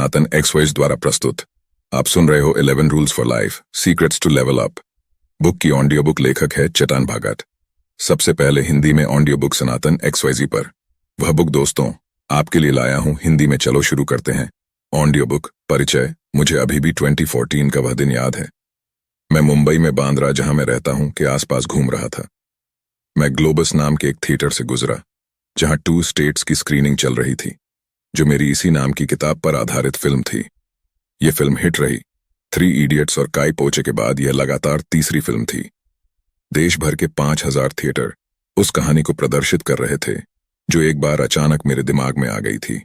नातन एक्सवाइज द्वारा प्रस्तुत। आप सुन रहे हो 11 rules for life, secrets to level up. Book की ऑडियो बुक लेखक है चेतन भगत। सबसे पहले हिंदी में ऑडियो बुक सनातन एक्सवाइजी पर। वह बुक दोस्तों आपके लिए लाया हूं हिंदी में। चलो शुरू करते हैं। ऑडियो बुक परिचय। मुझे अभी भी 2014 का वह दिन याद है। मैं मुंबई में बांद्रा, जहां मैं रहता हूं, के आसपास घूम रहा था। मैं ग्लोबस नाम के एक थिएटर से गुजरा, जहां 2 स्टेट्स की स्क्रीनिंग चल रही थी, जो मेरी इसी नाम की किताब पर आधारित फिल्म थी। यह फिल्म हिट रही। 3 इडियट्स और काई पोचे के बाद यह लगातार तीसरी फिल्म थी। देश भर के 5000 थिएटर उस कहानी को प्रदर्शित कर रहे थे, जो एक बार अचानक मेरे दिमाग में आ गई थी।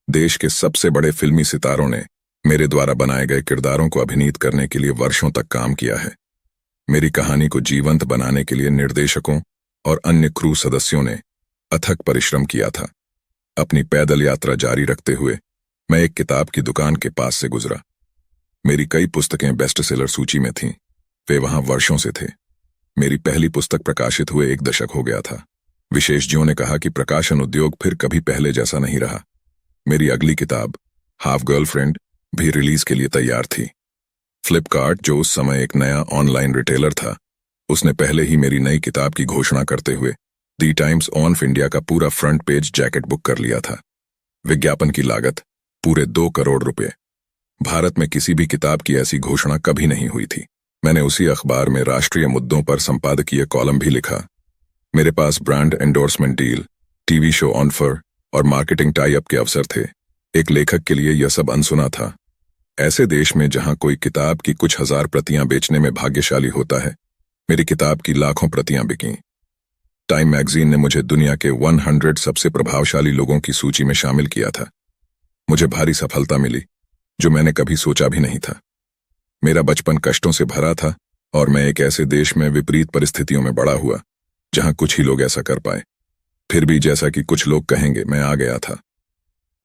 देश के सबसे बड़े फिल्मी सितारों ने मेरे द्वारा बनाए गए किरदारों को अभिनीत करने के लिए वर्षों तक काम किया है। मेरी कहानी को जीवंत बनाने के लिए निर्देशकों और अन्य क्रू सदस्यों ने अथक परिश्रम किया था। अपनी पैदल यात्रा जारी रखते हुए मैं एक किताब की दुकान के पास से गुजरा। मेरी कई पुस्तकें बेस्ट सेलर सूची में थीं। वे वहां वर्षों से थे। मेरी पहली पुस्तक प्रकाशित हुए 1 दशक हो गया था। विशेषज्ञों ने कहा कि प्रकाशन उद्योग फिर कभी पहले जैसा नहीं रहा। मेरी अगली किताब हाफ गर्लफ्रेंड भी रिलीज के लिए तैयार थी। फ्लिपकार्ट, जो उस समय एक नया ऑनलाइन रिटेलर था, उसने पहले ही मेरी नई किताब की घोषणा करते हुए दी टाइम्स ऑफ इंडिया का पूरा फ्रंट पेज जैकेट बुक कर लिया था। विज्ञापन की लागत पूरे 2 करोड़ रुपए। भारत में किसी भी किताब की ऐसी घोषणा कभी नहीं हुई थी। मैंने उसी अखबार में राष्ट्रीय मुद्दों पर संपादकीय कॉलम भी लिखा। मेरे पास brand endorsement deal, TV show offer और मार्केटिंग टाई अप के अवसर थे। एक लेखक के लिए यह सब अनसुना था। ऐसे देश में जहां कोई किताब की कुछ हजार प्रतियां बेचने में भाग्यशाली होता है, मेरी किताब की लाखों प्रतियां बिकीं। टाइम मैगजीन ने मुझे दुनिया के 100 सबसे प्रभावशाली लोगों की सूची में शामिल किया था। मुझे भारी सफलता मिली, जो मैंने कभी सोचा भी नहीं था। मेरा बचपन कष्टों से भरा था और मैं एक ऐसे देश में विपरीत परिस्थितियों में बड़ा हुआ, जहां कुछ ही लोग ऐसा कर पाए। फिर भी जैसा कि कुछ लोग कहेंगे, मैं आ गया था।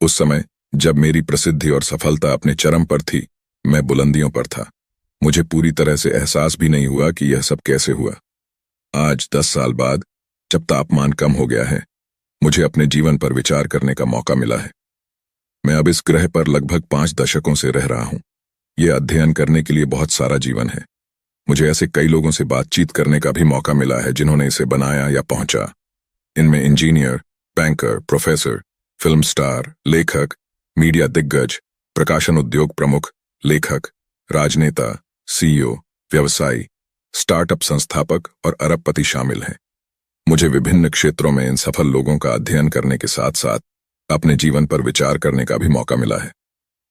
उस समय जब मेरी प्रसिद्धि और सफलता अपने चरम पर थी, मैं बुलंदियों पर था। मुझे पूरी तरह से एहसास भी नहीं हुआ कि यह सब कैसे हुआ। आज 10 साल बाद, जब तापमान कम हो गया है, मुझे अपने जीवन पर विचार करने का मौका मिला है। मैं अब इस ग्रह पर लगभग 5 दशकों से रह रहा हूं। यह अध्ययन करने के लिए बहुत सारा जीवन है। मुझे ऐसे कई लोगों से बातचीत करने का भी मौका मिला है जिन्होंने इसे बनाया या पहुंचा। इनमें engineer, banker, professor, film star, लेखक, मीडिया दिग्गज, प्रकाशन उद्योग प्रमुख, लेखक, राजनेता, सीईओ, व्यवसायी, स्टार्टअप संस्थापक और अरबपति शामिल हैं। मुझे विभिन्न क्षेत्रों में इन सफल लोगों का अध्ययन करने के साथ साथ अपने जीवन पर विचार करने का भी मौका मिला है।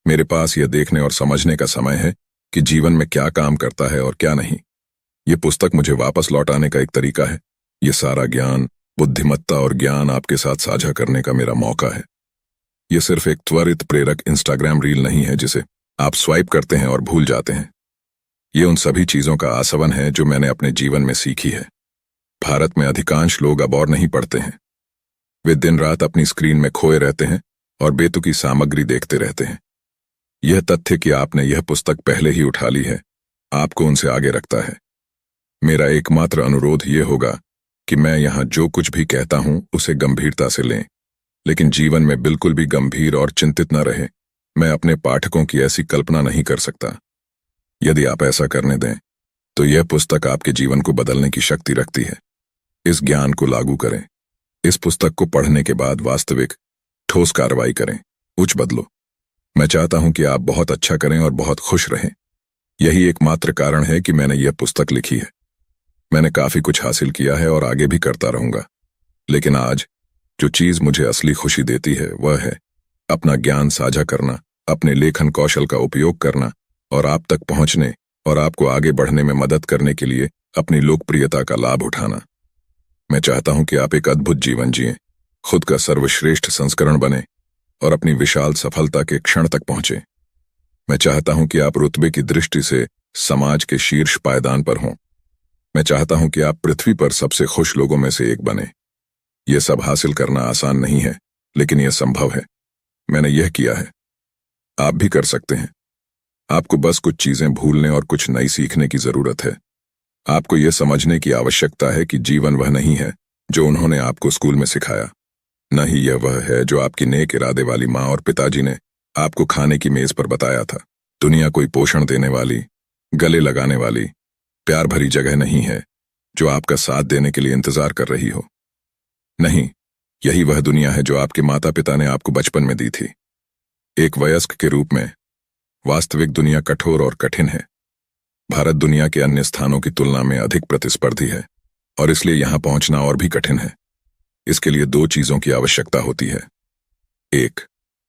मेरे पास यह देखने और समझने का समय है कि जीवन में क्या काम करता है और क्या नहीं। यह पुस्तक मुझे वापस लौटाने का एक तरीका है। यह सारा ज्ञान, बुद्धिमत्ता और ज्ञान आपके साथ साझा करने का मेरा मौका है। यह सिर्फ एक त्वरित प्रेरक इंस्टाग्राम रील नहीं है जिसे आप स्वाइप करते हैं और भूल जाते हैं। यह उन सभी चीजों का आसवन है जो मैंने अपने जीवन में सीखी है। भारत में अधिकांश लोग अब और नहीं पढ़ते हैं। वे दिन रात अपनी स्क्रीन में खोए रहते हैं और बेतुकी सामग्री देखते रहते हैं। यह तथ्य कि आपने यह पुस्तक पहले ही उठा ली है, आपको उनसे आगे रखता है। मेरा एकमात्र अनुरोध यह होगा कि मैं यहां जो कुछ भी कहता हूं उसे गंभीरता से लें, लेकिन जीवन में बिल्कुल भी गंभीर और चिंतित न रहें। मैं अपने पाठकों की ऐसी कल्पना नहीं कर सकता। यदि आप ऐसा करने दें, तो यह पुस्तक आपके जीवन को बदलने की शक्ति रखती है। इस ज्ञान को लागू करें। इस पुस्तक को पढ़ने के बाद वास्तविक, ठोस कार्रवाई करें, कुछ बदलो। मैं चाहता हूं कि आप बहुत अच्छा करें और बहुत खुश रहें। यही एकमात्र कारण है कि मैंने यह पुस्तक लिखी है। मैंने काफी कुछ हासिल किया है और आगे भी करता रहूंगा, लेकिन आज जो चीज मुझे असली खुशी देती है वह है अपना ज्ञान साझा करना, अपने लेखन कौशल का उपयोग करना और आप तक पहुंचने और आपको आगे बढ़ने में मदद करने के लिए अपनी लोकप्रियता का लाभ उठाना। मैं चाहता हूं कि आप एक अद्भुत जीवन जिएं, खुद का सर्वश्रेष्ठ संस्करण बने और अपनी विशाल सफलता के क्षण तक पहुंचे। मैं चाहता हूं कि आप रुतबे की दृष्टि से समाज के शीर्ष पायदान पर हों। मैं चाहता हूं कि आप पृथ्वी पर सबसे खुश लोगों में से एक बने। यह सब हासिल करना आसान नहीं है, लेकिन यह संभव है। मैंने यह किया है, आप भी कर सकते हैं। आपको बस कुछ चीजें भूलने और कुछ नई सीखने की जरूरत है। आपको यह समझने की आवश्यकता है कि जीवन वह नहीं है जो उन्होंने आपको स्कूल में सिखाया, न ही यह वह है जो आपकी नेक इरादे वाली माँ और पिताजी ने आपको खाने की मेज पर बताया था, दुनिया कोई पोषण देने वाली, गले लगाने वाली, प्यार भरी जगह नहीं है जो आपका साथ देने के लिए इंतजार कर रही हो। नहीं, यही वह दुनिया है जो आपके माता पिता ने आपको बचपन में दी थी। एक वयस्क के रूप में वास्तविक दुनिया कठोर और कठिन है। भारत दुनिया के अन्य स्थानों की तुलना में अधिक प्रतिस्पर्धी है और इसलिए यहां पहुंचना और भी कठिन है। इसके लिए दो चीजों की आवश्यकता होती है। एक,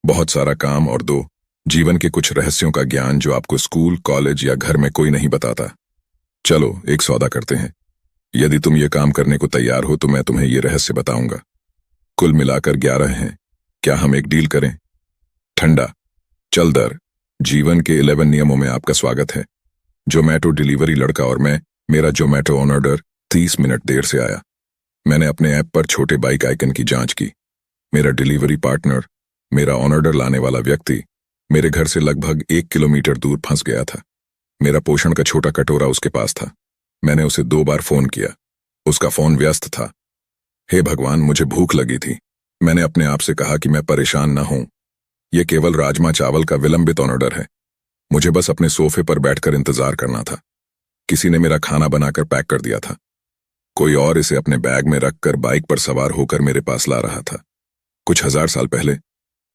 बहुत सारा काम, और दो, जीवन के कुछ रहस्यों का ज्ञान जो आपको स्कूल, कॉलेज या घर में कोई नहीं बताता। चलो एक सौदा करते हैं। यदि तुम ये काम करने को तैयार हो तो मैं तुम्हें ये रहस्य बताऊंगा। कुल मिलाकर 11 हैं। क्या हम एक डील करें? ठंडा, चल दर, जीवन के 11 नियमों में आपका स्वागत है। जोमैटो डिलीवरी लड़का और मैं, मेरा जोमैटो ऑन ऑर्डर 30 मिनट देर से आया। मैंने अपने ऐप पर छोटे बाइक आइकन की जांच की। मेरा डिलीवरी पार्टनर, मेरा ऑन ऑर्डर लाने वाला व्यक्ति, मेरे घर से लगभग 1 किलोमीटर दूर फंस गया था। मेरा पोषण का छोटा कटोरा उसके पास था। मैंने उसे 2 बार फोन किया। उसका फोन व्यस्त था। हे भगवान, मुझे भूख लगी थी। मैंने अपने आप से कहा कि मैं परेशान न हूं। यह केवल राजमा चावल का विलंबित ऑन ऑर्डर है। मुझे बस अपने सोफे पर बैठकर इंतजार करना था। किसी ने मेरा खाना बनाकर पैक कर दिया था। कोई और इसे अपने बैग में रखकर बाइक पर सवार होकर मेरे पास ला रहा था। कुछ 1000 साल पहले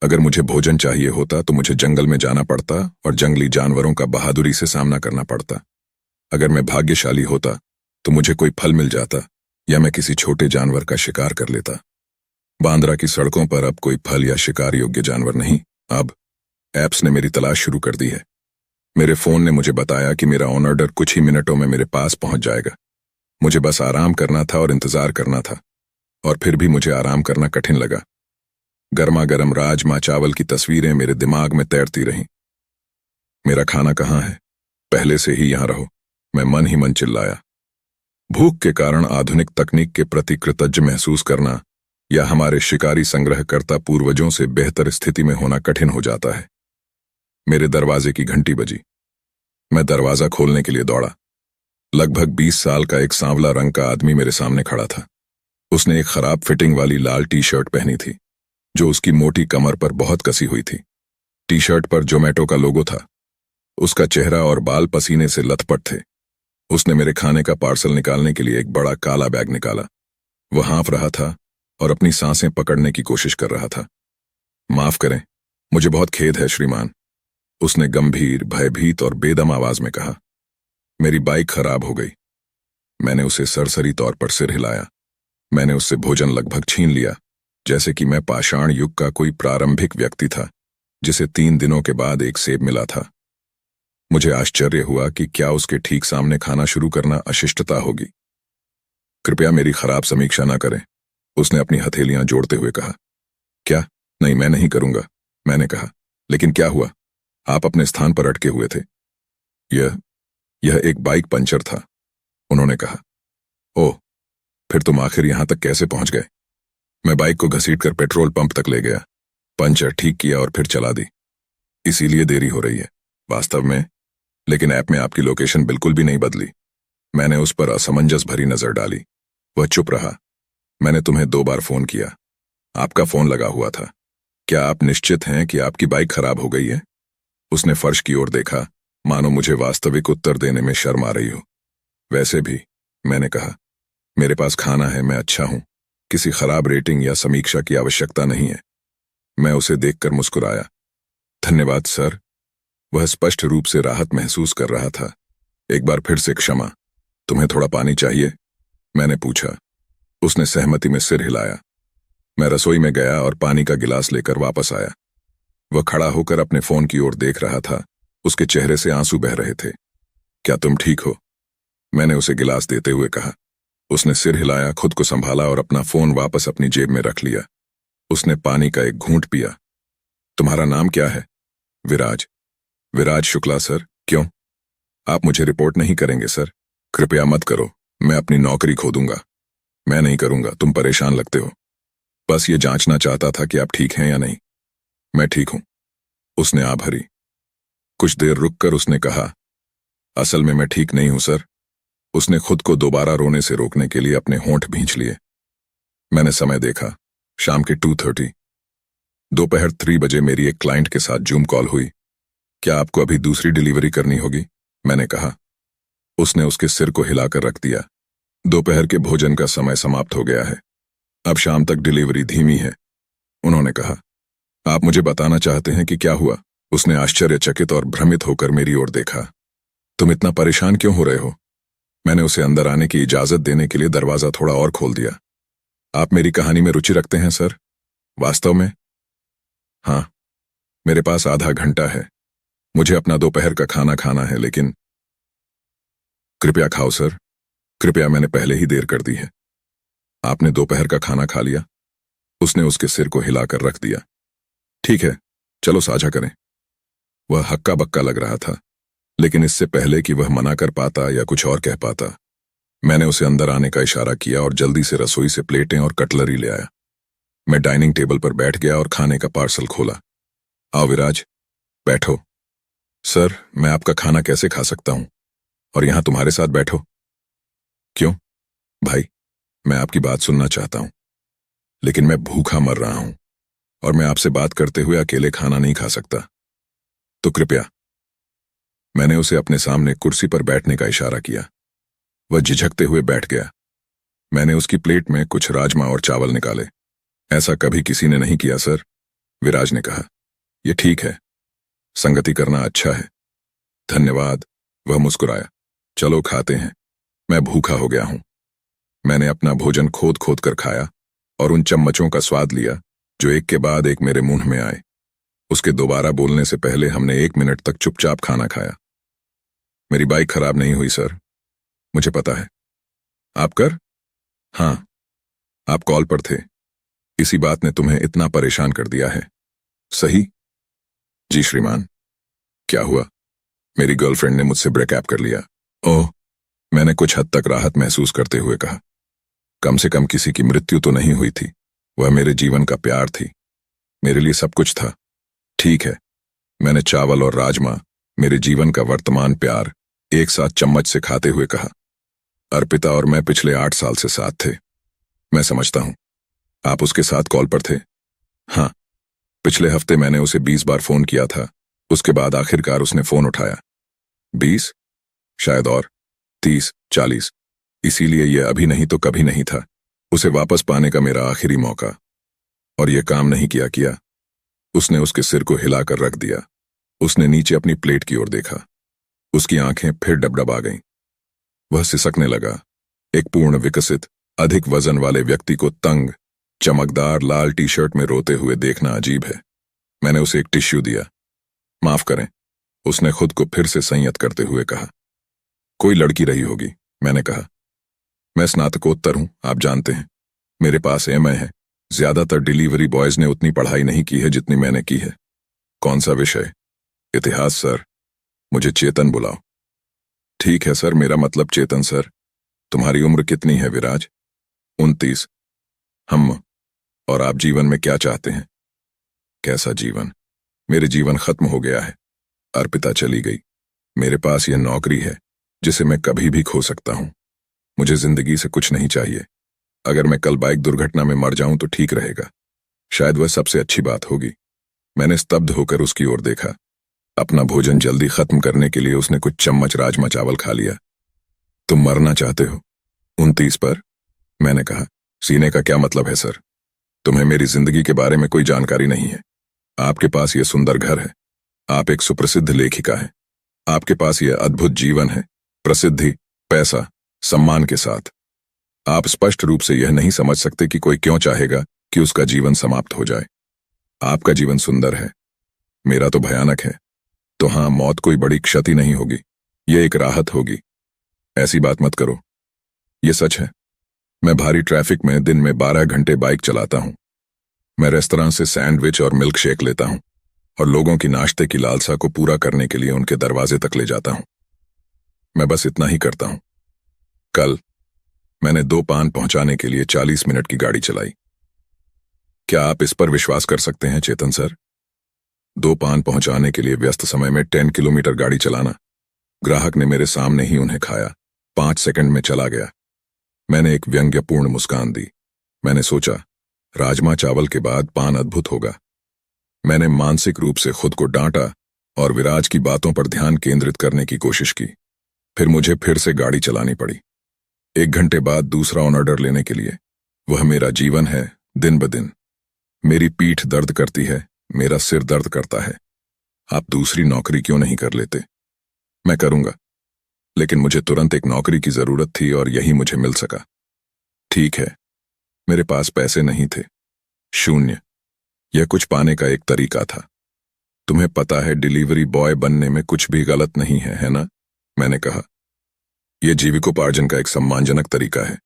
अगर मुझे भोजन चाहिए होता तो मुझे जंगल में जाना पड़ता और जंगली जानवरों का बहादुरी से सामना करना पड़ता। अगर मैं भाग्यशाली होता तो मुझे कोई फल मिल जाता या मैं किसी छोटे जानवर का शिकार कर लेता। बांद्रा की सड़कों पर अब कोई फल या शिकार योग्य जानवर नहीं। अब ऐप्स ने मेरी तलाश शुरू कर दी है। मेरे फोन ने मुझे बताया कि मेरा ऑन ऑर्डर कुछ ही मिनटों में मेरे पास पहुंच जाएगा। मुझे बस आराम करना था और इंतजार करना था, और फिर भी मुझे आराम करना कठिन लगा। गर्मा गर्म राजमा चावल की तस्वीरें मेरे दिमाग में तैरती रहीं। मेरा खाना कहाँ है? पहले से ही यहां रहो, मैं मन ही मन चिल्लाया। भूख के कारण आधुनिक तकनीक के प्रति कृतज्ञ महसूस करना या हमारे शिकारी संग्रहकर्ता पूर्वजों से बेहतर स्थिति में होना कठिन हो जाता है। मेरे दरवाजे की घंटी बजी। मैं दरवाजा खोलने के लिए दौड़ा। लगभग 20 साल का एक सांवला रंग का आदमी मेरे सामने खड़ा था। उसने एक खराब फिटिंग वाली लाल टी शर्ट पहनी थी जो उसकी मोटी कमर पर बहुत कसी हुई थी। टी शर्ट पर जोमैटो का लोगो था। उसका चेहरा और बाल पसीने से लथपथ थे। उसने मेरे खाने का पार्सल निकालने के लिए एक बड़ा काला बैग निकाला। वह हाँफ रहा था और अपनी सांसें पकड़ने की कोशिश कर रहा था। माफ करें, मुझे बहुत खेद है श्रीमान, उसने गंभीर, भयभीत और बेदम आवाज में कहा। मेरी बाइक खराब हो गई। मैंने उसे सरसरी तौर पर सिर हिलाया। मैंने उससे भोजन लगभग छीन लिया, जैसे कि मैं पाषाण युग का कोई प्रारंभिक व्यक्ति था जिसे 3 दिनों के बाद एक सेब मिला था। मुझे आश्चर्य हुआ कि क्या उसके ठीक सामने खाना शुरू करना अशिष्टता होगी। कृपया मेरी खराब समीक्षा न करें, उसने अपनी हथेलियां जोड़ते हुए कहा। क्या? नहीं, मैं नहीं करूंगा, मैंने कहा। लेकिन क्या हुआ? आप अपने स्थान पर अटके हुए थे। यह एक बाइक पंचर था, उन्होंने कहा। ओह, फिर तुम आखिर यहां तक कैसे पहुंच गए? मैं बाइक को घसीटकर पेट्रोल पंप तक ले गया, पंचर ठीक किया और फिर चला दी। इसीलिए देरी हो रही है वास्तव में, लेकिन ऐप में आपकी लोकेशन बिल्कुल भी नहीं बदली। मैंने उस पर असमंजस भरी नजर डाली। वह चुप रहा। मैंने तुम्हें 2 बार फोन किया, आपका फोन लगा हुआ था। क्या आप निश्चित हैं कि आपकी बाइक खराब हो गई है? उसने फर्श की ओर देखा, मानो मुझे वास्तविक उत्तर देने में शर्म आ रही हो। वैसे भी, मैंने कहा, मेरे पास खाना है, मैं अच्छा हूं, किसी खराब रेटिंग या समीक्षा की आवश्यकता नहीं है। मैं उसे देखकर मुस्कुराया। धन्यवाद सर। वह स्पष्ट रूप से राहत महसूस कर रहा था। एक बार फिर से क्षमा। तुम्हें थोड़ा पानी चाहिए? मैंने पूछा। उसने सहमति में सिर हिलाया। मैं रसोई में गया और पानी का गिलास लेकर वापस आया। वह खड़ा होकर अपने फोन की ओर देख रहा था। उसके चेहरे से आंसू बह रहे थे। क्या तुम ठीक हो? मैंने उसे गिलास देते हुए कहा। उसने सिर हिलाया, खुद को संभाला और अपना फोन वापस अपनी जेब में रख लिया। उसने पानी का एक घूंट पिया। तुम्हारा नाम क्या है? विराज। विराज शुक्ला सर। क्यों? आप मुझे रिपोर्ट नहीं करेंगे सर? कृपया मत करो, मैं अपनी नौकरी खो दूंगा। मैं नहीं करूंगा, तुम परेशान लगते हो। बस ये जांचना चाहता था कि आप ठीक हैं या नहीं। मैं ठीक हूं, उसने आ भरी। कुछ देर रुककर उसने कहा, असल में मैं ठीक नहीं हूं सर। उसने खुद को दोबारा रोने से रोकने के लिए अपने होंठ भींच लिए। मैंने समय देखा, शाम के 2:30। दोपहर 3 बजे मेरी एक क्लाइंट के साथ जूम कॉल हुई। क्या आपको अभी दूसरी डिलीवरी करनी होगी? मैंने कहा। उसने उसके सिर को हिलाकर रख दिया। दोपहर के भोजन का समय समाप्त हो गया है, अब शाम तक डिलीवरी धीमी है। उन्होंने कहा। आप मुझे बताना चाहते हैं कि क्या हुआ? उसने आश्चर्यचकित और भ्रमित होकर मेरी ओर देखा। तुम इतना परेशान क्यों हो रहे हो? मैंने उसे अंदर आने की इजाजत देने के लिए दरवाजा थोड़ा और खोल दिया। आप मेरी कहानी में रुचि रखते हैं सर? वास्तव में? हाँ, मेरे पास आधा घंटा है। मुझे अपना दोपहर का खाना खाना है, लेकिन कृपया खाओ सर, कृपया, मैंने पहले ही देर कर दी है। आपने दोपहर का खाना खा लिया? उसने उसके सिर को हिलाकर रख दिया। ठीक है, चलो साझा करें। वह हक्का बक्का लग रहा था, लेकिन इससे पहले कि वह मना कर पाता या कुछ और कह पाता, मैंने उसे अंदर आने का इशारा किया और जल्दी से रसोई से प्लेटें और कटलरी ले आया। मैं डाइनिंग टेबल पर बैठ गया और खाने का पार्सल खोला। आओ विराज, बैठो। सर, मैं आपका खाना कैसे खा सकता हूं? और यहां तुम्हारे साथ बैठो? क्यों? भाई, मैं आपकी बात सुनना चाहता हूं, लेकिन मैं भूखा मर रहा हूं और मैं आपसे बात करते हुए अकेले खाना नहीं खा सकता। तो कृपया। मैंने उसे अपने सामने कुर्सी पर बैठने का इशारा किया। वह झिझकते हुए बैठ गया। मैंने उसकी प्लेट में कुछ राजमा और चावल निकाले। ऐसा कभी किसी ने नहीं किया सर, विराज ने कहा। यह ठीक है, संगति करना अच्छा है। धन्यवाद, वह मुस्कुराया। चलो खाते हैं, मैं भूखा हो गया हूं। मैंने अपना भोजन खोद खोद कर खाया और उन चम्मचों का स्वाद लिया जो एक के बाद एक मेरे मुंह में आए। उसके दोबारा बोलने से पहले हमने 1 मिनट तक चुपचाप खाना खाया। मेरी बाइक खराब नहीं हुई सर, मुझे पता है। आप कर? हाँ, आप कॉल पर थे, इसी बात ने तुम्हें इतना परेशान कर दिया है, सही? जी श्रीमान। क्या हुआ? मेरी गर्लफ्रेंड ने मुझसे ब्रेकअप कर लिया। ओह, मैंने कुछ हद तक राहत महसूस करते हुए कहा। कम से कम किसी की मृत्यु तो नहीं हुई थी। वह मेरे जीवन का प्यार थी, मेरे लिए सब कुछ था। ठीक है, मैंने चावल और राजमा, मेरे जीवन का वर्तमान प्यार, एक साथ चम्मच से खाते हुए कहा। अर्पिता और मैं पिछले 8 साल से साथ थे। मैं समझता हूं। आप उसके साथ कॉल पर थे? हाँ, पिछले हफ्ते मैंने उसे 20 बार फोन किया था। उसके बाद आखिरकार उसने फोन उठाया। 20? शायद और 30, 40। इसीलिए यह अभी नहीं तो कभी नहीं था। उसे वापस पाने का मेरा आखिरी मौका। और यह काम नहीं किया। उसने उसके सिर को हिलाकर रख दिया। उसने नीचे अपनी प्लेट की ओर देखा। उसकी आंखें फिर डबडबा गईं। वह सिसकने लगा। एक पूर्ण विकसित, अधिक वजन वाले व्यक्ति को तंग, चमकदार लाल टी शर्ट में रोते हुए देखना अजीब है। मैंने उसे एक टिश्यू दिया। माफ करें, उसने खुद को फिर से संयत करते हुए कहा। कोई लड़की रही होगी, मैंने कहा। मैं स्नातकोत्तर हूं, आप जानते हैं। मेरे पास एमए है। ज्यादातर डिलीवरी बॉयज ने उतनी पढ़ाई नहीं की है जितनी मैंने की है। कौन सा विषय? इतिहास सर। मुझे चेतन बुलाओ। ठीक है सर, मेरा मतलब चेतन सर। तुम्हारी उम्र कितनी है विराज? 29। हम। और आप जीवन में क्या चाहते हैं? कैसा जीवन? मेरे जीवन खत्म हो गया है। अर्पिता चली गई। मेरे पास यह नौकरी है जिसे मैं कभी भी खो सकता हूं। मुझे जिंदगी से कुछ नहीं चाहिए। अगर मैं कल बाइक दुर्घटना में मर जाऊं तो ठीक रहेगा। शायद वह सबसे अच्छी बात होगी। मैंने स्तब्ध होकर उसकी ओर देखा। अपना भोजन जल्दी खत्म करने के लिए उसने कुछ चम्मच राजमा चावल खा लिया। तुम मरना चाहते हो? 29 पर? मैंने कहा। सीने का क्या मतलब है सर? तुम्हें मेरी जिंदगी के बारे में कोई जानकारी नहीं है। आपके पास यह सुंदर घर है। आप एक सुप्रसिद्ध लेखिका हैं। आपके पास यह अद्भुत जीवन है, प्रसिद्धि, पैसा, सम्मान के साथ। आप स्पष्ट रूप से यह नहीं समझ सकते कि कोई क्यों चाहेगा कि उसका जीवन समाप्त हो जाए। आपका जीवन सुंदर है, मेरा तो भयानक है। तो हाँ, मौत कोई बड़ी क्षति नहीं होगी, यह एक राहत होगी। ऐसी बात मत करो, यह सच है। मैं भारी ट्रैफिक में दिन में 12 घंटे बाइक चलाता हूं। मैं रेस्तरां से सैंडविच और मिल्क शेक लेता हूं और लोगों की नाश्ते की लालसा को पूरा करने के लिए उनके दरवाजे तक ले जाता हूं। मैं बस इतना ही करता हूं। कल मैंने 2 पान पहुंचाने के लिए 40 मिनट की गाड़ी चलाई। क्या आप इस पर विश्वास कर सकते हैं चेतन सर? 2 पान पहुंचाने के लिए व्यस्त समय में 10 किलोमीटर गाड़ी चलाना। ग्राहक ने मेरे सामने ही उन्हें खाया। 5 सेकंड में चला गया। मैंने एक व्यंग्यपूर्ण मुस्कान दी। मैंने सोचा, राजमा चावल के बाद पान अद्भुत होगा। मैंने मानसिक रूप से खुद को डांटा और विराज की बातों पर ध्यान केंद्रित करने की कोशिश की। फिर मुझे फिर से गाड़ी चलानी पड़ी। 1 घंटे बाद दूसरा ऑर्डर लेने के लिए। वह मेरा जीवन है, दिन ब दिन। मेरी पीठ दर्द करती है, मेरा सिर दर्द करता है। आप दूसरी नौकरी क्यों नहीं कर लेते? मैं करूंगा, लेकिन मुझे तुरंत एक नौकरी की जरूरत थी और यही मुझे मिल सका। ठीक है, मेरे पास पैसे नहीं थे, शून्य। यह कुछ पाने का एक तरीका था। तुम्हें पता है डिलीवरी बॉय बनने में कुछ भी गलत नहीं है ना? मैंने कहा। यह जीविकोपार्जन का एक सम्मानजनक तरीका है।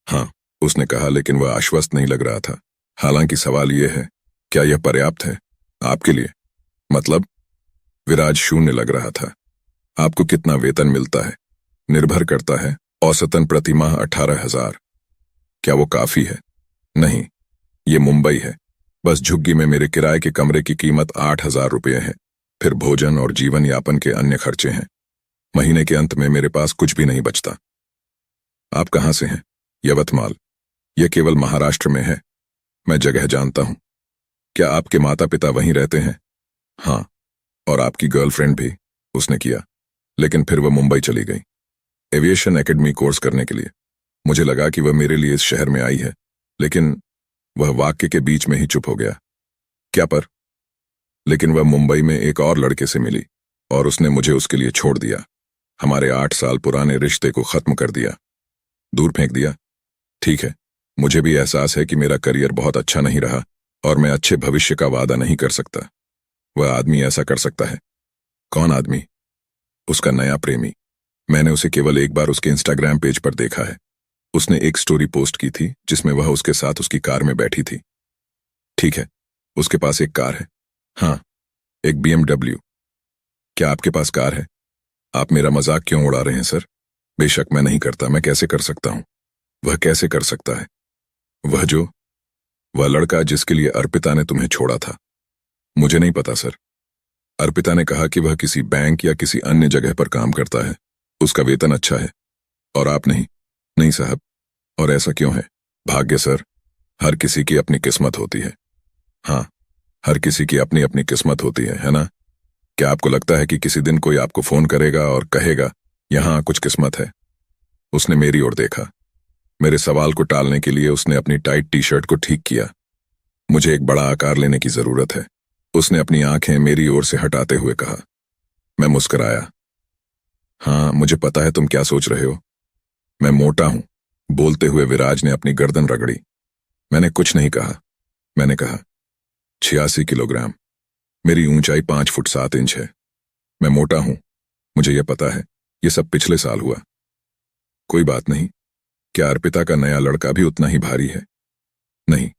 हाँ, उसने कहा, लेकिन वह आश्वस्त नहीं लग रहा था। हालांकि सवाल यह है, क्या यह पर्याप्त है आपके लिए? मतलब? विराज शून्य लग रहा था। आपको कितना वेतन मिलता है? निर्भर करता है, औसतन प्रतिमाह 18,000। क्या वो काफी है? नहीं, ये मुंबई है। बस झुग्गी में मेरे किराए के कमरे की कीमत 8,000 रुपये है। फिर भोजन और जीवन यापन के अन्य खर्चे हैं। महीने के अंत में मेरे पास कुछ भी नहीं बचता। आप कहाँ से हैं? यवतमाल। यह केवल महाराष्ट्र में है। मैं जगह जानता हूं। क्या आपके माता पिता वहीं रहते हैं? हाँ, और आपकी गर्लफ्रेंड भी? उसने किया, लेकिन फिर वह मुंबई चली गई एविएशन एकेडमी कोर्स करने के लिए। मुझे लगा कि वह मेरे लिए इस शहर में आई है, लेकिन वह वाक्य के बीच में ही चुप हो गया। क्या पर? लेकिन वह मुंबई में एक और लड़के से मिली और उसने मुझे उसके लिए छोड़ दिया। हमारे 8 साल पुराने रिश्ते को खत्म कर दिया, दूर फेंक दिया। ठीक है, मुझे भी एहसास है कि मेरा करियर बहुत अच्छा नहीं रहा और मैं अच्छे भविष्य का वादा नहीं कर सकता। वह आदमी ऐसा कर सकता है। कौन आदमी? उसका नया प्रेमी। मैंने उसे केवल एक बार उसके इंस्टाग्राम पेज पर देखा है। उसने एक स्टोरी पोस्ट की थी जिसमें वह उसके साथ उसकी कार में बैठी थी। ठीक है, उसके पास एक कार है। हाँ, एक BMW। क्या आपके पास कार है? आप मेरा मजाक क्यों उड़ा रहे हैं सर? बेशक मैं नहीं करता। मैं कैसे कर सकता हूं? वह कैसे कर सकता है? वह लड़का जिसके लिए अर्पिता ने तुम्हें छोड़ा था। मुझे नहीं पता सर। अर्पिता ने कहा कि वह किसी बैंक या किसी अन्य जगह पर काम करता है। उसका वेतन अच्छा है। और आप नहीं? नहीं साहब। और ऐसा क्यों है? भाग्य सर। हर किसी की अपनी किस्मत होती है। हाँ, हर किसी की अपनी अपनी किस्मत होती है ना? क्या आपको लगता है कि किसी दिन कोई आपको फोन करेगा और कहेगा, यहां कुछ किस्मत है? उसने मेरी ओर देखा। मेरे सवाल को टालने के लिए उसने अपनी टाइट टी-शर्ट को ठीक किया। मुझे एक बड़ा आकार लेने की जरूरत है, उसने अपनी आंखें मेरी ओर से हटाते हुए कहा। मैं मुस्कुराया। हाँ, मुझे पता है तुम क्या सोच रहे हो। मैं मोटा हूं। बोलते हुए विराज ने अपनी गर्दन रगड़ी। मैंने कुछ नहीं कहा। मैंने कहा 86 किलोग्राम। मेरी ऊंचाई 5 फुट 7 इंच है। मैं मोटा हूं, मुझे यह पता है। यह सब पिछले साल हुआ। कोई बात नहीं। क्या अर्पिता का नया लड़का भी उतना ही भारी है? नहीं,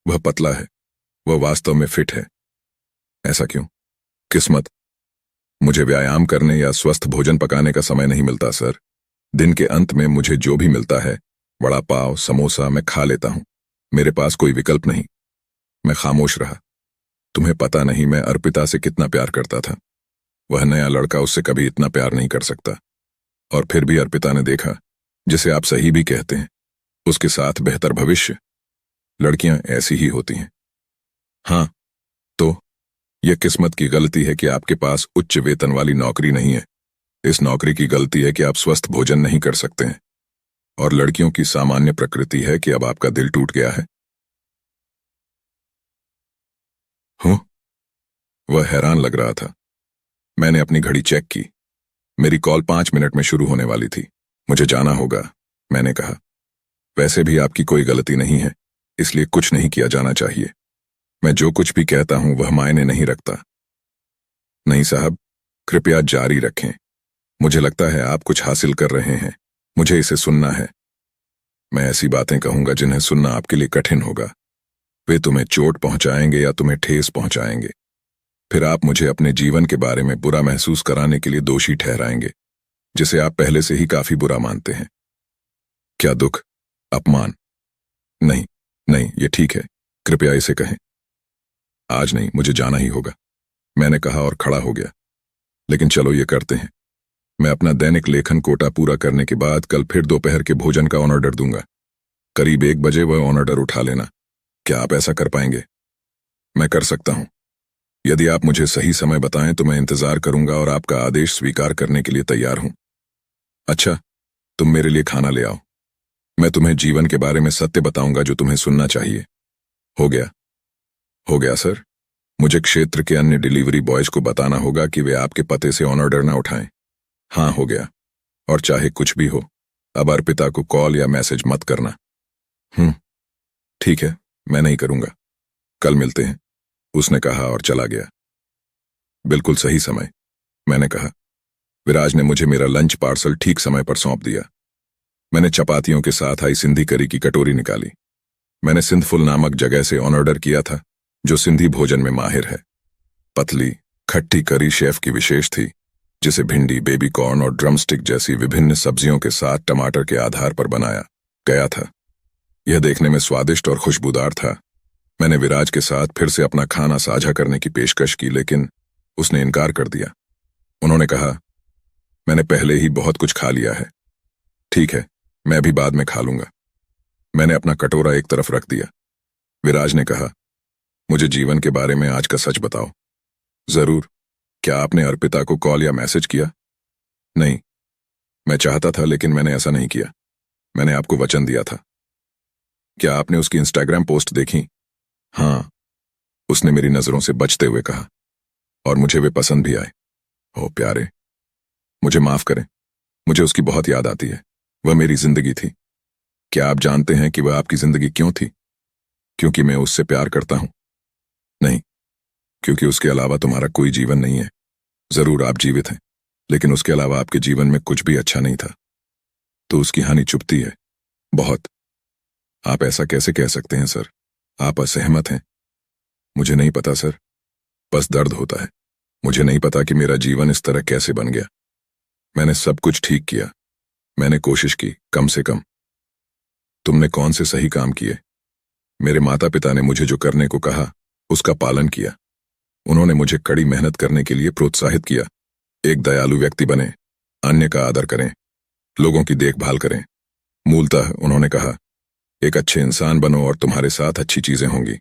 वह पतला है। वह वास्तव में फिट है। ऐसा क्यों? किस्मत। मुझे व्यायाम करने या स्वस्थ भोजन पकाने का समय नहीं मिलता सर। दिन के अंत में मुझे जो भी मिलता है, वड़ा पाव, समोसा, मैं खा लेता हूं। मेरे पास कोई विकल्प नहीं। मैं खामोश रहा। तुम्हें पता नहीं मैं अर्पिता से कितना प्यार करता था। वह नया लड़का उससे कभी इतना प्यार नहीं कर सकता। और फिर भी अर्पिता ने देखा, जिसे आप सही भी कहते हैं, उसके साथ बेहतर भविष्य। लड़कियां ऐसी ही होती हैं। हाँ, तो यह किस्मत की गलती है कि आपके पास उच्च वेतन वाली नौकरी नहीं है। इस नौकरी की गलती है कि आप स्वस्थ भोजन नहीं कर सकते हैं। और लड़कियों की सामान्य प्रकृति है कि अब आपका दिल टूट गया है। हूं? वह हैरान लग रहा था। मैंने अपनी घड़ी चेक की। मेरी कॉल 5 मिनट में शुरू होने वाली थी। मुझे जाना होगा, मैंने कहा। वैसे भी आपकी कोई गलती नहीं है, इसलिए कुछ नहीं किया जाना चाहिए। मैं जो कुछ भी कहता हूं वह मायने नहीं रखता। नहीं साहब, कृपया जारी रखें। मुझे लगता है आप कुछ हासिल कर रहे हैं। मुझे इसे सुनना है। मैं ऐसी बातें कहूंगा जिन्हें सुनना आपके लिए कठिन होगा। वे तुम्हें चोट पहुंचाएंगे या तुम्हें ठेस पहुंचाएंगे। फिर आप मुझे अपने जीवन के बारे में बुरा महसूस कराने के लिए दोषी ठहराएंगे, जिसे आप पहले से ही काफी बुरा मानते हैं। क्या दुख, अपमान? नहीं, नहीं, ये ठीक है। कृपया इसे कहें। आज नहीं, मुझे जाना ही होगा, मैंने कहा और खड़ा हो गया। लेकिन चलो ये करते हैं। मैं अपना दैनिक लेखन कोटा पूरा करने के बाद कल फिर दोपहर के भोजन का ऑर्डर दूंगा। करीब 1 बजे वह ऑर्डर उठा लेना। क्या आप ऐसा कर पाएंगे? मैं कर सकता हूं। यदि आप मुझे सही समय बताएं तो मैं इंतजार करूंगा और आपका आदेश स्वीकार करने के लिए तैयार हूं। अच्छा, तुम मेरे लिए खाना ले आओ। मैं तुम्हें जीवन के बारे में सत्य बताऊंगा जो तुम्हें सुनना चाहिए। हो गया? हो गया सर। मुझे क्षेत्र के अन्य डिलीवरी बॉयज को बताना होगा कि वे आपके पते से ऑन ऑर्डर ना उठाएं। हाँ, हो गया। और चाहे कुछ भी हो, अब अर्पिता को कॉल या मैसेज मत करना। ठीक है, मैं नहीं करूंगा। कल मिलते हैं, उसने कहा और चला गया। बिल्कुल सही समय, मैंने कहा। विराज ने मुझे मेरा लंच पार्सल ठीक समय पर सौंप दिया। मैंने चपातियों के साथ आई सिंधी करी की कटोरी निकाली। मैंने सिंधफुल नामक जगह से ऑन ऑर्डर किया था, जो सिंधी भोजन में माहिर है। पतली खट्टी करी शेफ की विशेष थी, जिसे भिंडी, बेबी कॉर्न और ड्रमस्टिक जैसी विभिन्न सब्जियों के साथ टमाटर के आधार पर बनाया गया था। यह देखने में स्वादिष्ट और खुशबूदार था। मैंने विराज के साथ फिर से अपना खाना साझा करने की पेशकश की, लेकिन उसने इनकार कर दिया। उन्होंने कहा, मैंने पहले ही बहुत कुछ खा लिया है। ठीक है, मैं भी बाद में खा लूंगा। मैंने अपना कटोरा एक तरफ रख दिया। विराज ने कहा, मुझे जीवन के बारे में आज का सच बताओ। जरूर। क्या आपने अर्पिता को कॉल या मैसेज किया? नहीं, मैं चाहता था लेकिन मैंने ऐसा नहीं किया। मैंने आपको वचन दिया था। क्या आपने उसकी इंस्टाग्राम पोस्ट देखी? हाँ, उसने मेरी नजरों से बचते हुए कहा, और मुझे वे पसंद भी आए। ओ प्यारे, मुझे माफ करें, मुझे उसकी बहुत याद आती है। वह मेरी जिंदगी थी। क्या आप जानते हैं कि वह आपकी जिंदगी क्यों थी? क्योंकि मैं उससे प्यार करता हूं? नहीं, क्योंकि उसके अलावा तुम्हारा कोई जीवन नहीं है। जरूर आप जीवित हैं, लेकिन उसके अलावा आपके जीवन में कुछ भी अच्छा नहीं था। तो उसकी हानि चुभती है, बहुत। आप ऐसा कैसे कह सकते हैं सर? आप असहमत हैं? मुझे नहीं पता सर, बस दर्द होता है। मुझे नहीं पता कि मेरा जीवन इस तरह कैसे बन गया। मैंने सब कुछ ठीक किया, मैंने कोशिश की, कम से कम। तुमने कौन से सही काम किए? मेरे माता पिता ने मुझे जो करने को कहा उसका पालन किया। उन्होंने मुझे कड़ी मेहनत करने के लिए प्रोत्साहित किया। एक दयालु व्यक्ति बने, अन्य का आदर करें, लोगों की देखभाल करें। मूलतः उन्होंने कहा, एक अच्छे इंसान बनो और तुम्हारे साथ अच्छी चीजें होंगी।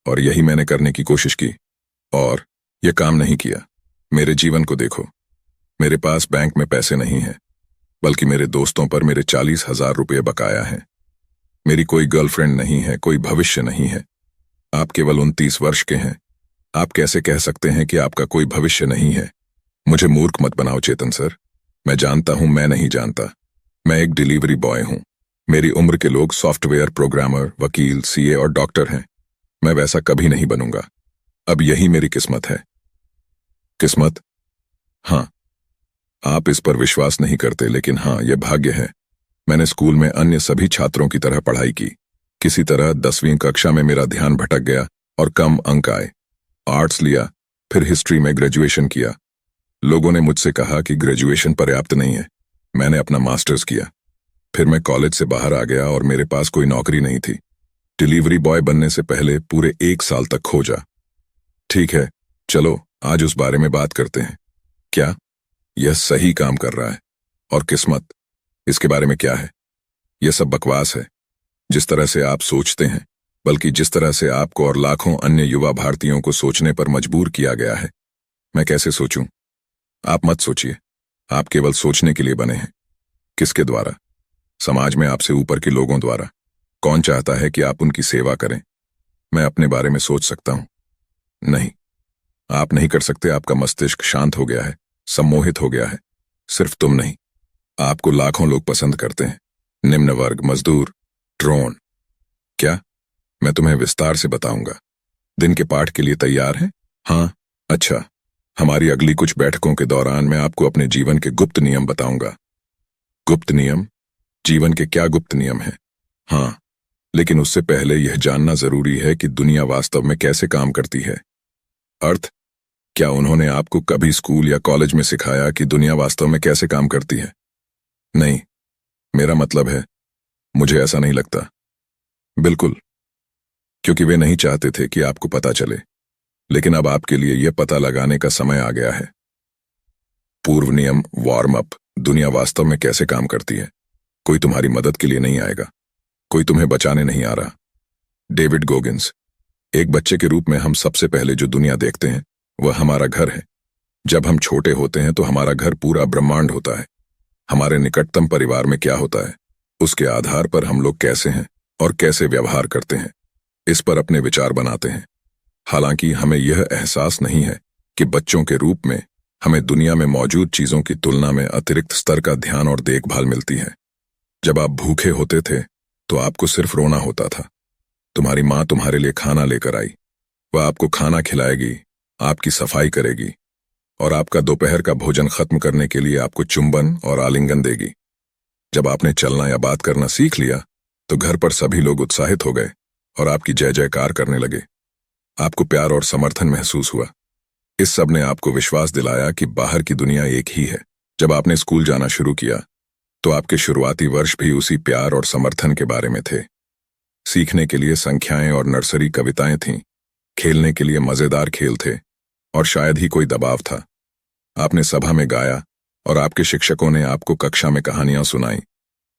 और यही मैंने करने की कोशिश की, और यह काम नहीं किया। मेरे जीवन को देखो। मेरे पास बैंक में पैसे नहीं हैं, बल्कि मेरे दोस्तों पर मेरे 40,000 रुपये बकाया हैं। मेरी कोई गर्लफ्रेंड नहीं है, कोई भविष्य नहीं है। आप केवल 29 वर्ष के हैं। आप कैसे कह सकते हैं कि आपका कोई भविष्य नहीं है? मुझे मूर्ख मत बनाओ चेतन सर। मैं जानता हूं मैं नहीं जानता। मैं एक डिलीवरी बॉय हूं। मेरी उम्र के लोग सॉफ्टवेयर प्रोग्रामर, वकील, सीए और डॉक्टर हैं। मैं वैसा कभी नहीं बनूंगा। अब यही मेरी किस्मत है। किस्मत? हाँ, आप इस पर विश्वास नहीं करते, लेकिन हाँ, यह भाग्य है। मैंने स्कूल में अन्य सभी छात्रों की तरह पढ़ाई की। किसी तरह 10वीं कक्षा में मेरा ध्यान भटक गया और कम अंक आए। आर्ट्स लिया, फिर हिस्ट्री में ग्रेजुएशन किया। लोगों ने मुझसे कहा कि ग्रेजुएशन पर्याप्त नहीं है। मैंने अपना मास्टर्स किया। फिर मैं कॉलेज से बाहर आ गया और मेरे पास कोई नौकरी नहीं थी। डिलीवरी बॉय बनने से पहले पूरे 1 साल तक खोजा। ठीक है, चलो आज उस बारे में बात करते हैं। क्या यह सही काम कर रहा है? और किस्मत, इसके बारे में क्या है? यह सब बकवास है, जिस तरह से आप सोचते हैं, बल्कि जिस तरह से आपको और लाखों अन्य युवा भारतीयों को सोचने पर मजबूर किया गया है। मैं कैसे सोचूं? आप मत सोचिए। आप केवल सोचने के लिए बने हैं। किसके द्वारा? समाज में आपसे ऊपर के लोगों द्वारा। कौन चाहता है कि आप उनकी सेवा करें? मैं अपने बारे में सोच सकता हूं। नहीं, आप नहीं कर सकते। आपका मस्तिष्क शांत हो गया है, सम्मोहित हो गया है। सिर्फ तुम नहीं, आपको लाखों लोग पसंद करते हैं। निम्न वर्ग, मजदूर, ड्रोन। क्या? मैं तुम्हें विस्तार से बताऊंगा। दिन के पाठ के लिए तैयार हैं? हाँ। अच्छा, हमारी अगली कुछ बैठकों के दौरान मैं आपको अपने जीवन के गुप्त नियम बताऊंगा। गुप्त नियम? जीवन के क्या गुप्त नियम हैं? हाँ, लेकिन उससे पहले यह जानना जरूरी है कि दुनिया वास्तव में कैसे काम करती है। अर्थ? क्या उन्होंने आपको कभी स्कूल या कॉलेज में सिखाया कि दुनिया वास्तव में कैसे काम करती है? नहीं, मेरा मतलब है, मुझे ऐसा नहीं लगता। बिल्कुल, क्योंकि वे नहीं चाहते थे कि आपको पता चले। लेकिन अब आपके लिए यह पता लगाने का समय आ गया है। पूर्व नियम, वार्म अप। दुनिया वास्तव में कैसे काम करती है। कोई तुम्हारी मदद के लिए नहीं आएगा, कोई तुम्हें बचाने नहीं आ रहा। David Goggins. एक बच्चे के रूप में हम सबसे पहले जो दुनिया देखते हैं वह हमारा घर है। जब हम छोटे होते हैं तो हमारा घर पूरा ब्रह्मांड होता है। हमारे निकटतम परिवार में क्या होता है, उसके आधार पर हम लोग कैसे हैं और कैसे व्यवहार करते हैं, इस पर अपने विचार बनाते हैं। हालांकि हमें यह एहसास नहीं है कि बच्चों के रूप में हमें दुनिया में मौजूद चीजों की तुलना में अतिरिक्त स्तर का ध्यान और देखभाल मिलती है। जब आप भूखे होते थे तो आपको सिर्फ रोना होता था। तुम्हारी माँ तुम्हारे लिए खाना लेकर आई। वह आपको खाना खिलाएगी, आपकी सफाई करेगी और आपका दोपहर का भोजन खत्म करने के लिए आपको चुंबन और आलिंगन देगी। जब आपने चलना या बात करना सीख लिया तो घर पर सभी लोग उत्साहित हो गए और आपकी जय जयकार करने लगे। आपको प्यार और समर्थन महसूस हुआ। इस सब ने आपको विश्वास दिलाया कि बाहर की दुनिया एक ही है। जब आपने स्कूल जाना शुरू किया तो आपके शुरुआती वर्ष भी उसी प्यार और समर्थन के बारे में थे। सीखने के लिए संख्याएं और नर्सरी कविताएं थीं, खेलने के लिए मजेदार खेल थे और शायद ही कोई दबाव था। आपने सभा में गाया और आपके शिक्षकों ने आपको कक्षा में कहानियां सुनाई।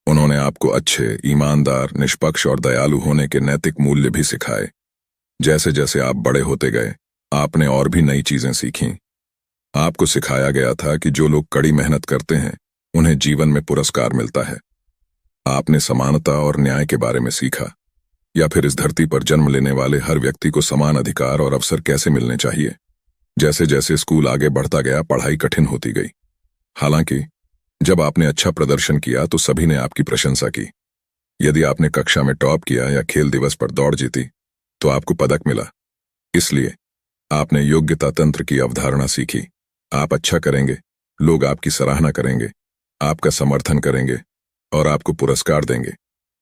उन्होंने आपको अच्छे, ईमानदार, निष्पक्ष और दयालु होने के नैतिक मूल्य भी सिखाए। जैसे जैसे आप बड़े होते गए, आपने और भी नई चीजें सीखीं। आपको सिखाया गया था कि जो लोग कड़ी मेहनत करते हैं उन्हें जीवन में पुरस्कार मिलता है। आपने समानता और न्याय के बारे में सीखा, या फिर इस धरती पर जन्म लेने वाले हर व्यक्ति को समान अधिकार और अवसर कैसे मिलने चाहिए। जैसे जैसे स्कूल आगे बढ़ता गया, पढ़ाई कठिन होती गई। हालांकि जब आपने अच्छा प्रदर्शन किया तो सभी ने आपकी प्रशंसा की। यदि आपने कक्षा में टॉप किया या खेल दिवस पर दौड़ जीती तो आपको पदक मिला। इसलिए आपने योग्यता तंत्र की अवधारणा सीखी। आप अच्छा करेंगे, लोग आपकी सराहना करेंगे, आपका समर्थन करेंगे और आपको पुरस्कार देंगे।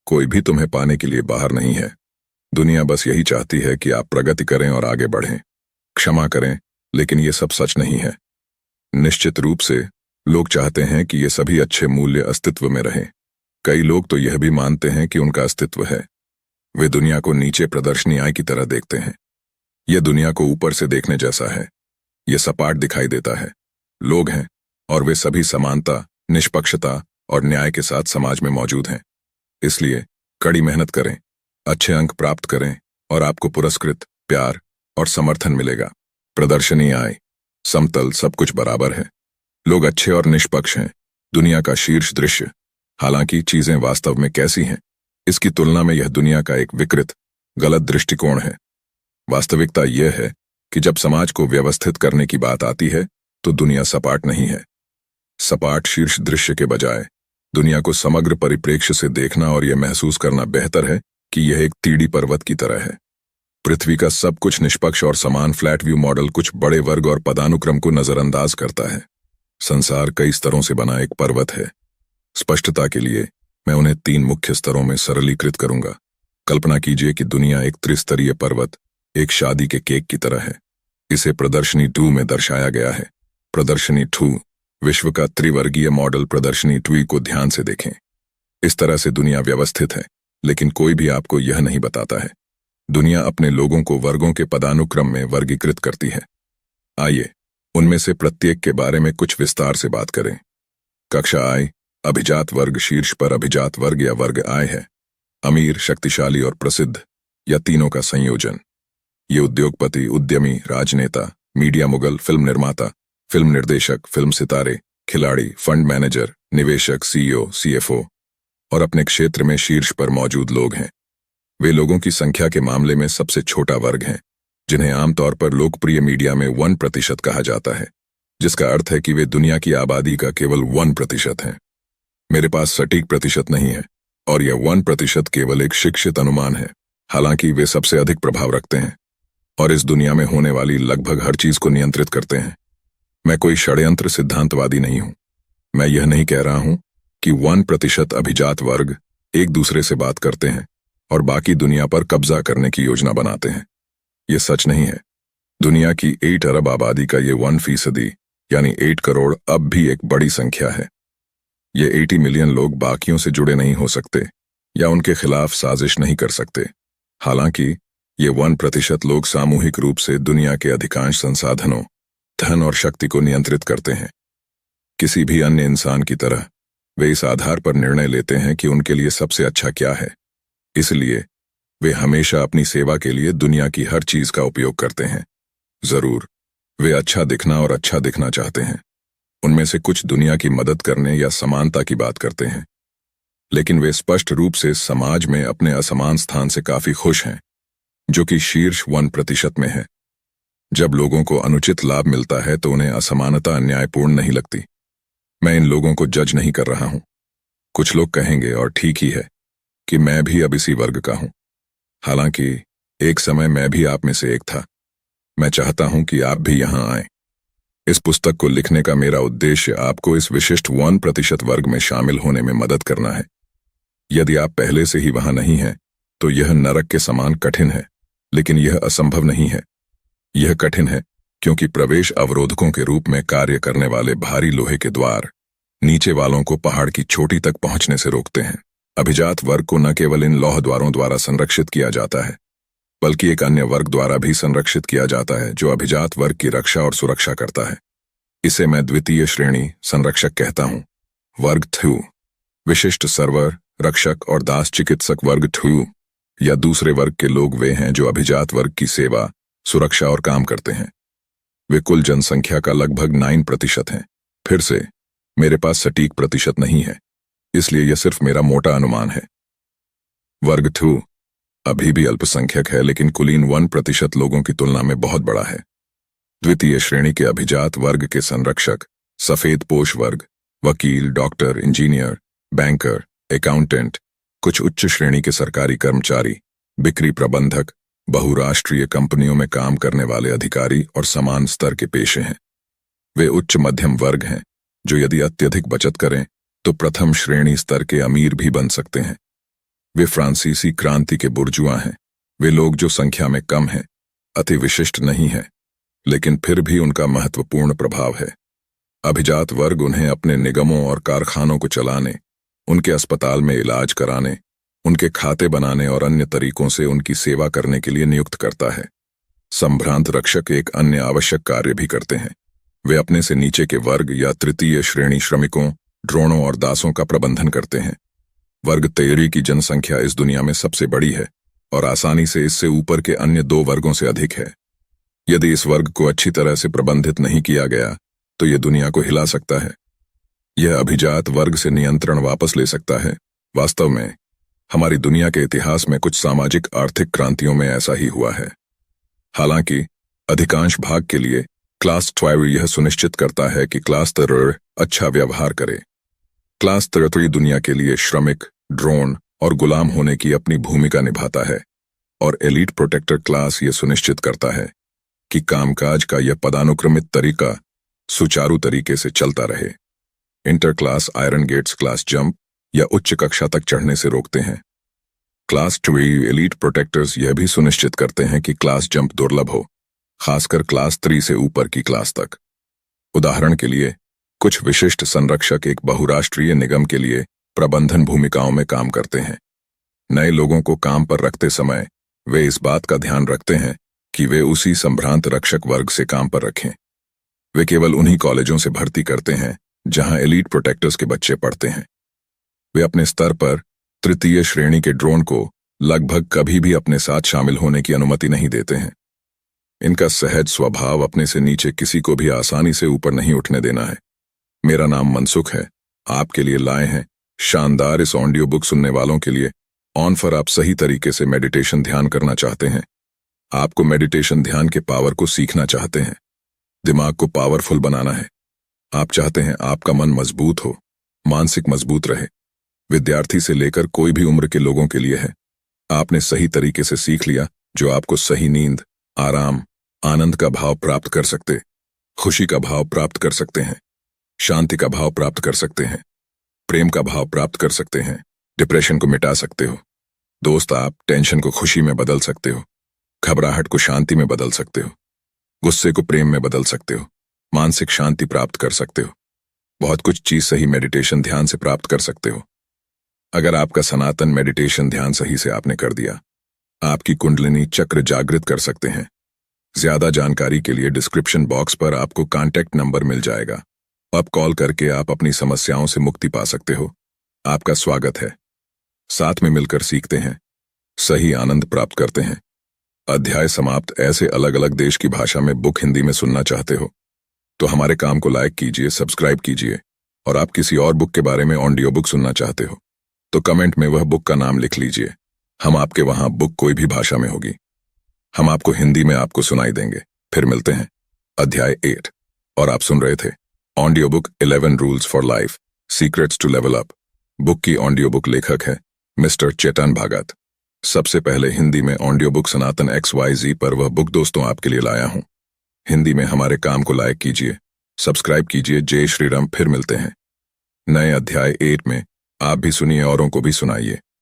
कोई भी तुम्हें पाने के लिए बाहर नहीं है। दुनिया बस यही चाहती है कि आप प्रगति करें और आगे बढ़ें। क्षमा करें, लेकिन ये सब सच नहीं है। निश्चित रूप से लोग चाहते हैं कि ये सभी अच्छे मूल्य अस्तित्व में रहें। कई लोग तो यह भी मानते हैं कि उनका अस्तित्व है। वे दुनिया को नीचे प्रदर्शनी आय की तरह देखते हैं। यह दुनिया को ऊपर से देखने जैसा है। यह सपाट दिखाई देता है। लोग हैं और वे सभी समानता, निष्पक्षता और न्याय के साथ समाज में मौजूद हैं। इसलिए कड़ी मेहनत करें, अच्छे अंक प्राप्त करें और आपको पुरस्कृत, प्यार और समर्थन मिलेगा। प्रदर्शनी आय, समतल, सब कुछ बराबर है। लोग अच्छे और निष्पक्ष हैं। दुनिया का शीर्ष दृश्य। हालांकि चीजें वास्तव में कैसी हैं, इसकी तुलना में यह दुनिया का एक विकृत, गलत दृष्टिकोण है। वास्तविकता यह है कि जब समाज को व्यवस्थित करने की बात आती है तो दुनिया सपाट नहीं है। सपाट शीर्ष दृश्य के बजाय दुनिया को समग्र परिप्रेक्ष्य से देखना और यह महसूस करना बेहतर है कि यह एक तीड़ी पर्वत की तरह है। पृथ्वी का सब कुछ निष्पक्ष और समान फ्लैट व्यू मॉडल कुछ बड़े वर्ग और पदानुक्रम को नजरअंदाज करता है। संसार कई स्तरों से बना एक पर्वत है। स्पष्टता के लिए मैं उन्हें 3 मुख्य स्तरों में सरलीकृत करूंगा। कल्पना कीजिए कि दुनिया एक त्रिस्तरीय पर्वत, एक शादी के केक की तरह है। इसे प्रदर्शनी 2 में दर्शाया गया है। प्रदर्शनी 2 विश्व का त्रिवर्गीय मॉडल। प्रदर्शनी 2 को ध्यान से देखें। इस तरह से दुनिया व्यवस्थित है, लेकिन कोई भी आपको यह नहीं बताता है। दुनिया अपने लोगों को वर्गों के पदानुक्रम में वर्गीकृत करती है। आइए उनमें से प्रत्येक के बारे में कुछ विस्तार से बात करें। कक्षा आय, अभिजात वर्ग शीर्ष पर अभिजात वर्ग या वर्ग आय है। अमीर, शक्तिशाली और प्रसिद्ध, या तीनों का संयोजन। ये उद्योगपति, उद्यमी, राजनेता, मीडिया मुगल, फिल्म निर्माता, फिल्म निर्देशक, फिल्म सितारे, खिलाड़ी, फंड मैनेजर, निवेशक, सीईओ, सीएफओ और अपने क्षेत्र में शीर्ष पर मौजूद लोग हैं। वे लोगों की संख्या के मामले में सबसे छोटा वर्ग हैं, जिन्हें आमतौर पर लोकप्रिय मीडिया में 1% कहा जाता है, जिसका अर्थ है कि वे दुनिया की आबादी का केवल 1% हैं। मेरे पास सटीक प्रतिशत नहीं है और यह 1% केवल एक शिक्षित अनुमान है। हालांकि वे सबसे अधिक प्रभाव रखते हैं और इस दुनिया में होने वाली लगभग हर चीज को नियंत्रित करते हैं। मैं कोई षड्यंत्र सिद्धांतवादी नहीं हूं। मैं यह नहीं कह रहा हूं कि 1% अभिजात वर्ग एक दूसरे से बात करते हैं और बाकी दुनिया पर कब्जा करने की योजना बनाते हैं। यह सच नहीं है। दुनिया की 8 अरब आबादी का ये 1% यानी 8 करोड़ अब भी एक बड़ी संख्या है। ये 80 मिलियन लोग बाकियों से जुड़े नहीं हो सकते या उनके खिलाफ साजिश नहीं कर सकते। हालांकि ये 1% लोग सामूहिक रूप से दुनिया के अधिकांश संसाधनों, धन और शक्ति को नियंत्रित करते हैं। किसी भी अन्य इंसान की तरह वे इस आधार पर निर्णय लेते हैं कि उनके लिए सबसे अच्छा क्या है। इसलिए वे हमेशा अपनी सेवा के लिए दुनिया की हर चीज का उपयोग करते हैं। जरूर वे अच्छा दिखना और अच्छा दिखना चाहते हैं। उनमें से कुछ दुनिया की मदद करने या समानता की बात करते हैं, लेकिन वे स्पष्ट रूप से समाज में अपने असमान स्थान से काफी खुश हैं, जो कि शीर्ष 1% में है। जब लोगों को अनुचित लाभ मिलता है तो उन्हें असमानता अन्यायपूर्ण नहीं लगती। मैं इन लोगों को जज नहीं कर रहा हूं। कुछ लोग कहेंगे, और ठीक ही है, कि मैं भी अब इसी वर्ग का हूं। हालांकि एक समय मैं भी आप में से एक था। मैं चाहता हूं कि आप भी यहां आएं। इस पुस्तक को लिखने का मेरा उद्देश्य आपको इस विशिष्ट 1% वर्ग में शामिल होने में मदद करना है। यदि आप पहले से ही वहां नहीं हैं, तो यह नरक के समान कठिन है, लेकिन यह असंभव नहीं है। यह कठिन है क्योंकि प्रवेश अवरोधकों के रूप में कार्य करने वाले भारी लोहे के द्वार नीचे वालों को पहाड़ की चोटी तक पहुंचने से रोकते हैं। अभिजात वर्ग को न केवल इन लौह द्वारों द्वारा संरक्षित किया जाता है, बल्कि एक अन्य वर्ग द्वारा भी संरक्षित किया जाता है जो अभिजात वर्ग की रक्षा और सुरक्षा करता है। इसे मैं द्वितीय श्रेणी संरक्षक कहता हूं। वर्ग 2, विशिष्ट सर्वर, रक्षक और दास चिकित्सक। वर्ग 2 या दूसरे वर्ग के लोग वे हैं जो अभिजात वर्ग की सेवा, सुरक्षा और काम करते हैं। वे कुल जनसंख्या का लगभग 9% हैं। फिर से, मेरे पास सटीक प्रतिशत नहीं है, इसलिए यह सिर्फ मेरा मोटा अनुमान है। वर्ग 2 अभी भी अल्पसंख्यक है, लेकिन कुलीन 1% लोगों की तुलना में बहुत बड़ा है। द्वितीय श्रेणी के अभिजात वर्ग के संरक्षक सफेद पोश वर्ग, वकील, डॉक्टर, इंजीनियर, बैंकर, अकाउंटेंट, कुछ उच्च श्रेणी के सरकारी कर्मचारी, बिक्री प्रबंधक, बहुराष्ट्रीय कंपनियों में काम करने वाले अधिकारी और समान स्तर के पेशे हैं। वे उच्च मध्यम वर्ग हैं जो यदि अत्यधिक बचत करें तो प्रथम श्रेणी स्तर के अमीर भी बन सकते हैं। वे फ्रांसीसी क्रांति के बुर्जुआ हैं। वे लोग जो संख्या में कम हैं, अति विशिष्ट नहीं हैं, लेकिन फिर भी उनका महत्वपूर्ण प्रभाव है। अभिजात वर्ग उन्हें अपने निगमों और कारखानों को चलाने, उनके अस्पताल में इलाज कराने, उनके खाते बनाने और अन्य तरीकों से उनकी सेवा करने के लिए नियुक्त करता है। संभ्रांत रक्षक एक अन्य आवश्यक कार्य भी करते हैं। वे अपने से नीचे के वर्ग या तृतीय श्रेणी श्रमिकों, ड्रोनों और दासों का प्रबंधन करते हैं। वर्ग 13 की जनसंख्या इस दुनिया में सबसे बड़ी है और आसानी से इससे ऊपर के अन्य 2 वर्गों से अधिक है। यदि इस वर्ग को अच्छी तरह से प्रबंधित नहीं किया गया तो यह दुनिया को हिला सकता है। यह अभिजात वर्ग से नियंत्रण वापस ले सकता है। वास्तव में हमारी दुनिया के इतिहास में कुछ सामाजिक आर्थिक क्रांतियों में ऐसा ही हुआ है। हालांकि अधिकांश भाग के लिए क्लास 12 यह सुनिश्चित करता है कि क्लास 13 अच्छा व्यवहार करे। क्लास 13 दुनिया के लिए श्रमिक, ड्रोन और गुलाम होने की अपनी भूमिका निभाता है, और एलीट प्रोटेक्टर क्लास यह सुनिश्चित करता है कि कामकाज का यह पदानुक्रमित तरीका सुचारू तरीके से चलता रहे। Inter class iron gates class jump या उच्च कक्षा तक चढ़ने से रोकते हैं। क्लास 2 एलीट प्रोटेक्टर्स यह भी सुनिश्चित करते हैं कि क्लास जंप दुर्लभ हो, खासकर क्लास 3 से ऊपर की क्लास तक। उदाहरण के लिए, कुछ विशिष्ट संरक्षक एक बहुराष्ट्रीय निगम के लिए प्रबंधन भूमिकाओं में काम करते हैं। नए लोगों को काम पर रखते समय वे इस बात का ध्यान रखते हैं कि वे उसी संभ्रांत रक्षक वर्ग से काम पर रखें। वे केवल उन्हीं कॉलेजों से भर्ती करते हैं जहां एलीट प्रोटेक्टर्स के बच्चे पढ़ते हैं। वे अपने स्तर पर तृतीय श्रेणी के ड्रोन को लगभग कभी भी अपने साथ शामिल होने की अनुमति नहीं देते हैं। इनका सहज स्वभाव अपने से नीचे किसी को भी आसानी से ऊपर नहीं उठने देना है। मेरा नाम मनसुख है। आपके लिए लाए हैं शानदार इस ऑडियो बुक सुनने वालों के लिए ऑन फॉर। आप सही तरीके से मेडिटेशन ध्यान करना चाहते हैं। आपको मेडिटेशन ध्यान के पावर को सीखना चाहते हैं। दिमाग को पावरफुल बनाना है। आप चाहते हैं आपका मन मजबूत हो, मानसिक मजबूत रहे। विद्यार्थी से लेकर कोई भी उम्र के लोगों के लिए है। आपने सही तरीके से सीख लिया जो आपको सही नींद, आराम, आनंद का भाव प्राप्त कर सकते, खुशी का भाव प्राप्त कर सकते हैं, शांति का भाव प्राप्त कर सकते हैं, प्रेम का भाव प्राप्त कर सकते हैं, डिप्रेशन को मिटा सकते हो। दोस्त, आप टेंशन को खुशी में बदल सकते हो, घबराहट को शांति में बदल सकते हो, गुस्से को प्रेम में बदल सकते हो, मानसिक शांति प्राप्त कर सकते हो। बहुत कुछ चीज सही मेडिटेशन ध्यान से प्राप्त कर सकते हो। अगर आपका सनातन मेडिटेशन ध्यान सही से आपने कर दिया, आपकी कुंडलिनी चक्र जागृत कर सकते हैं। ज्यादा जानकारी के लिए डिस्क्रिप्शन बॉक्स पर आपको कॉन्टैक्ट नंबर मिल जाएगा। अब कॉल करके आप अपनी समस्याओं से मुक्ति पा सकते हो। आपका स्वागत है। साथ में मिलकर सीखते हैं, सही आनंद प्राप्त करते हैं। अध्याय समाप्त। ऐसे अलग अलग देश की भाषा में बुक हिंदी में सुनना चाहते हो तो हमारे काम को लाइक कीजिए, सब्सक्राइब कीजिए। और आप किसी और बुक के बारे में ऑडियो बुक सुनना चाहते हो तो कमेंट में वह बुक का नाम लिख लीजिए। हम आपके वहां बुक कोई भी भाषा में होगी, हम आपको हिंदी में आपको सुनाई देंगे। फिर मिलते हैं। अध्याय 8। और आप सुन रहे थे audio book 11 rules for life, secrets to level up. Book की ऑडियो बुक लेखक है मिस्टर चेतन भागत। सबसे पहले हिंदी में ऑडियो बुक सनातन XYZ पर वह बुक दोस्तों आपके लिए लाया हूं। हिंदी में हमारे काम को लाइक कीजिए, सब्सक्राइब कीजिए। जय श्री राम। फिर मिलते हैं नए अध्याय 8 में। आप भी सुनिए, औरों को भी सुनाइए।